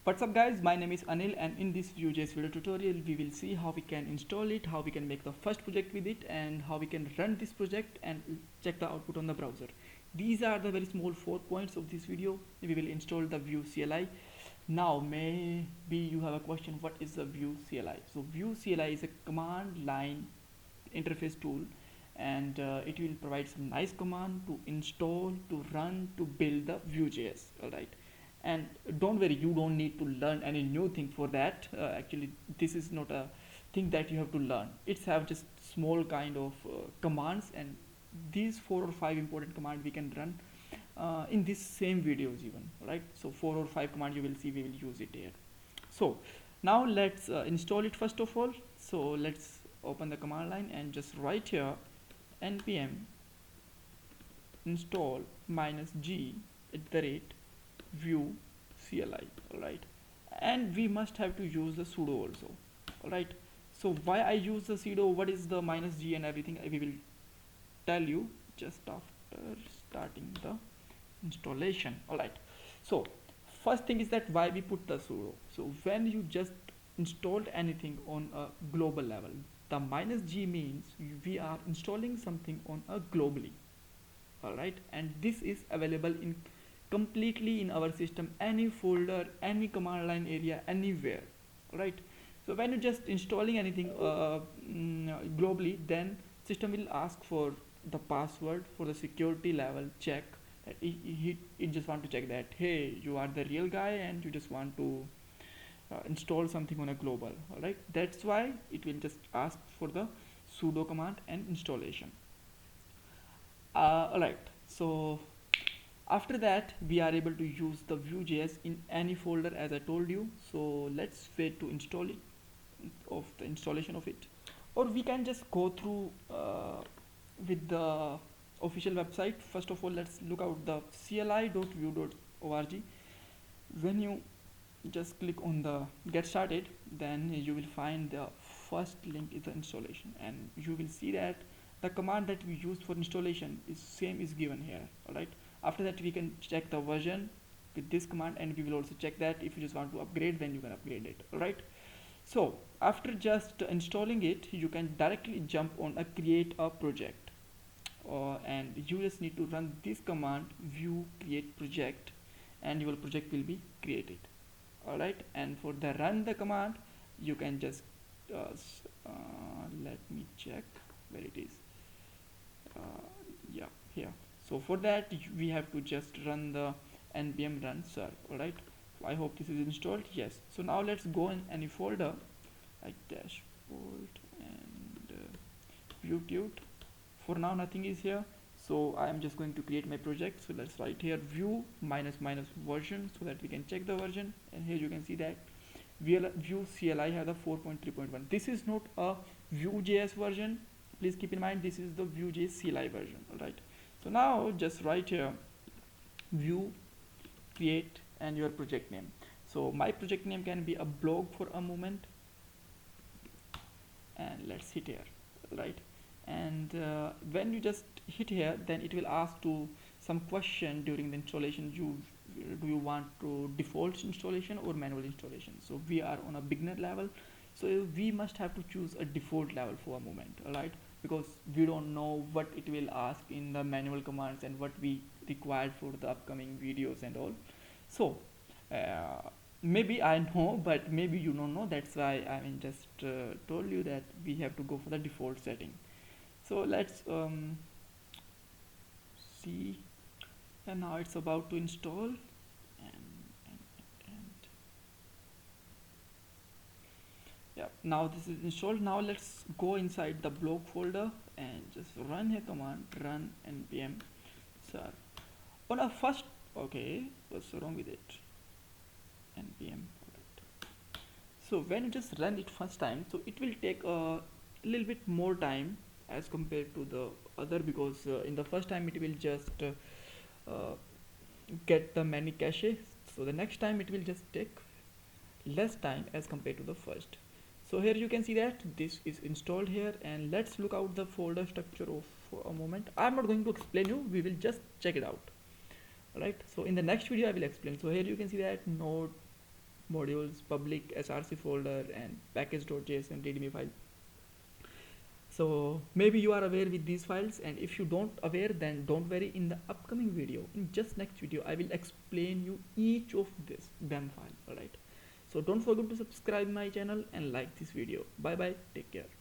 What's up guys, my name is Anil and in this Vue.js video tutorial we will see how we can install it, how we can make the first project with it and how we can run this project and check the output on the browser. These are the very small 4 points of this video. We will install the Vue CLI. Now maybe you have a question, what is the Vue CLI? So Vue CLI is a command line interface tool and it will provide some nice command to install, to run, to build the Vue.js. Alright, and don't worry, you don't need to learn any new thing for that. Actually this is not a thing that you have to learn. It's have just small kind of commands, and these 4 or 5 important commands we can run in this same videos even, right? So 4 or 5 commands you will see we will use it here. So now let's install it first of all. So let's open the command line and just write here npm install -g @vue CLI. Alright, and we must have to use the sudo also. Alright, so why I use the sudo, what is the -g and everything, we will tell you just after starting the installation. Alright, so first thing is that why we put the sudo. So when you just installed anything on a global level, the -g means we are installing something on a globally. Alright, and this is available in completely in our system, any folder, any command line area, anywhere. Right, so when you're just installing anything globally, then system will ask for the password for the security level check. That it just want to check that hey, you are the real guy and you just want to install something on a global. Alright, that's why it will just ask for the sudo command and installation. Alright, so after that we are able to use the Vue.js in any folder as I told you. So let's wait to install it, of the installation of it, or we can just go through with the official website. First of all, let's look out the cli.vue.org. When you just click on the get started, then you will find the first link is the installation, and you will see that the command that we used for installation is same is given here. Alright, after that we can check the version with this command, and we will also check that if you just want to upgrade, then you can upgrade it. Alright, so after just installing it, you can directly jump on a create a project, and you just need to run this command vue create project and your project will be created. Alright, and for the run the command, you can just let me check where it is. Yeah, here. So for that we have to just run the npm run serve. Alright, I hope this is installed. Yes, so now let's go in any folder like dashboard and vue-tut. For now nothing is here, so I am just going to create my project. So let's write here vue --version so that we can check the version, and here you can see that Vue CLI has a 4.3.1. This is not a Vue.js version, please keep in mind this is the Vue.js CLI version. Alright, so now just write here vue create and your project name. So my project name can be a blog for a moment, and let's hit here. Right, and when you just hit here, then it will ask to some question during the installation. Do you want to default installation or manual installation? So we are on a beginner level, so we must have to choose a default level for a moment. Alright, because we don't know what it will ask in the manual commands and what we required for the upcoming videos and all. So maybe I know, but maybe you don't know. That's why I mean just told you that we have to go for the default setting. So let's see, and now it's about to install, and yeah, now this is installed. Now let's go inside the blog folder and just run a command run npm serve on a first. Okay, what's wrong with it? npm. So when you just run it first time, so it will take a little bit more time as compared to the other, because in the first time it will just get the many cache. So the next time it will just take less time as compared to the first. So here you can see that this is installed here, and let's look out the folder structure of for a moment. I'm not going to explain you, we will just check it out. Right, so in the next video I will explain. So here you can see that node modules, public src folder, and package.json readme file. So maybe you are aware with these files, and if you don't aware, then don't worry. In the upcoming video, in just next video, I will explain you each of this BEM file. Alright. So don't forget to subscribe my channel and like this video. Bye bye. Take care.